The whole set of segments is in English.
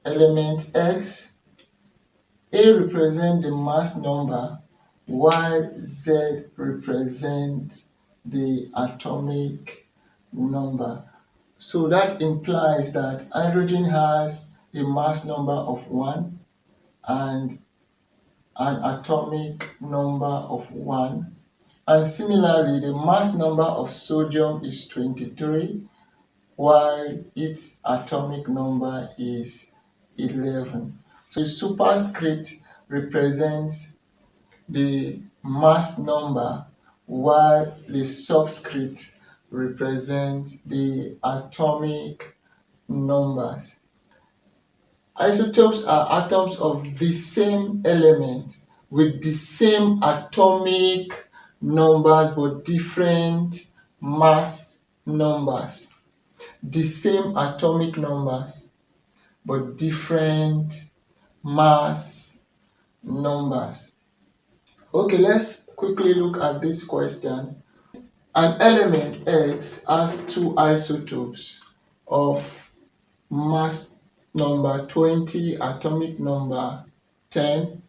element X, A represents the mass number while Z represents the atomic number. So that implies that hydrogen has a mass number of 1 and an atomic number of 1. And similarly, the mass number of sodium is 23, while its atomic number is 11. So the superscript represents the mass number, while the subscript represents the atomic numbers. Isotopes are atoms of the same element with the same atomic numbers but different mass numbers. The same atomic numbers but different mass numbers. Okay, let's quickly look at this question. An element X has two isotopes of mass number 20, atomic number 10,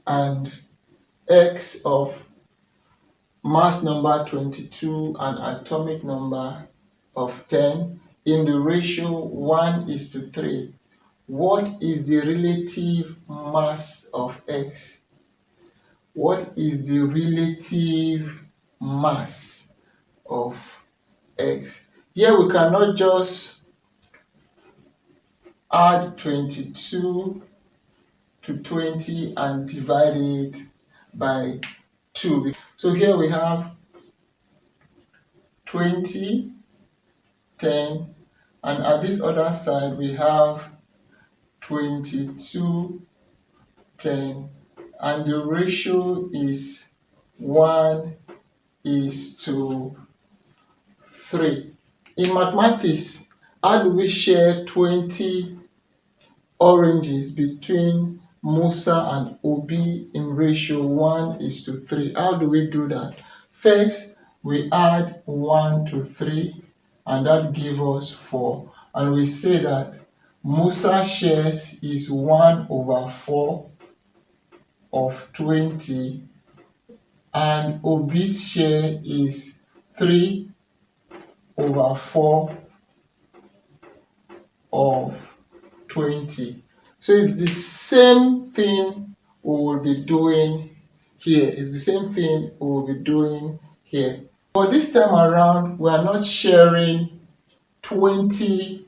and X of mass number 22 and atomic number of 10 in the ratio 1:3. What is the relative mass of X? What is the relative mass of X? Here we cannot just add 22 to 20 and divide it by 2. So here we have 20, 10, and at this other side we have 22, 10, and the ratio is 1:3. In mathematics, how do we share 20 oranges between Musa and Obi in ratio 1:3? How do we do that? First, we add 1 to 3 and that gives us 4. And we say that Musa shares is 1/4 of 20 and Obi's share is 3/4 of 20. So it's the same thing we will be doing here. It's the same thing we will be doing here. But this time around, we are not sharing 20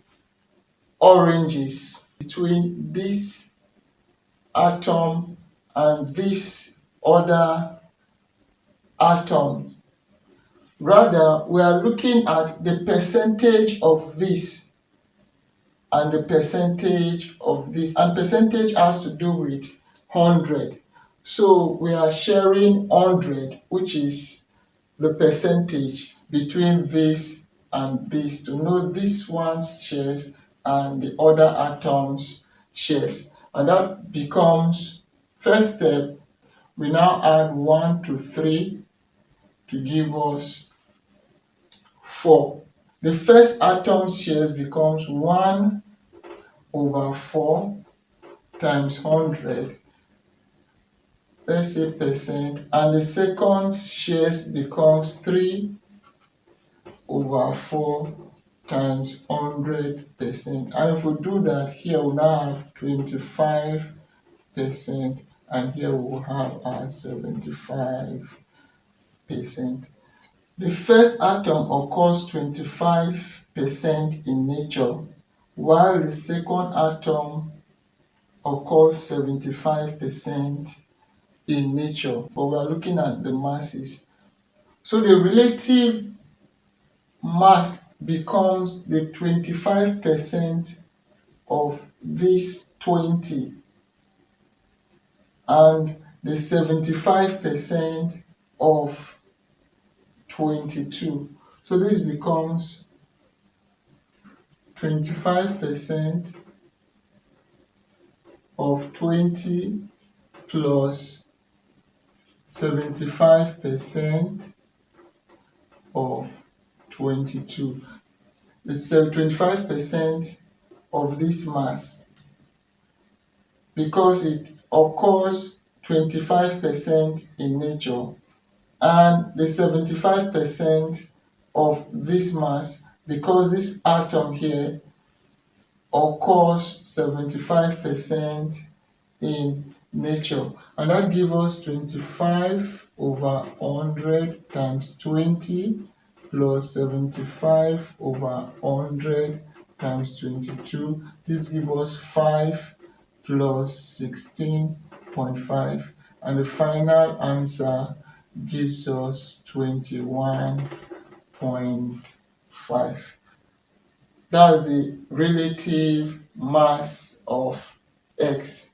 oranges between this atom and this other atom. Rather, we are looking at the percentage of this and the percentage of this, and percentage has to do with 100. So we are sharing 100, which is the percentage between this and this, to know this one's shares and the other atom's shares. And that becomes, first step, we now add 1 to 3 to give us 4. The first atom's shares becomes 1/4 times 100, let's say percent, and the second shares becomes 3/4 times 100%. And if we do that, here we now have 25%, and here we will have our 75%. The first atom occurs 25% in nature, while the second atom occurs 75% in nature. But we are looking at the masses. So the relative mass becomes the 25% of this 20 and the 75% of 22. So this becomes 25% of 20 plus 75% of 22. The 25% of this mass because it occurs 25% in nature, and the 75% of this mass, because this atom here occurs 75% in nature, and that gives us 25 over 100 times 20 plus 75 over 100 times 22. This gives us 5 plus 16.5, and the final answer gives us 21.5. That's the relative mass of X.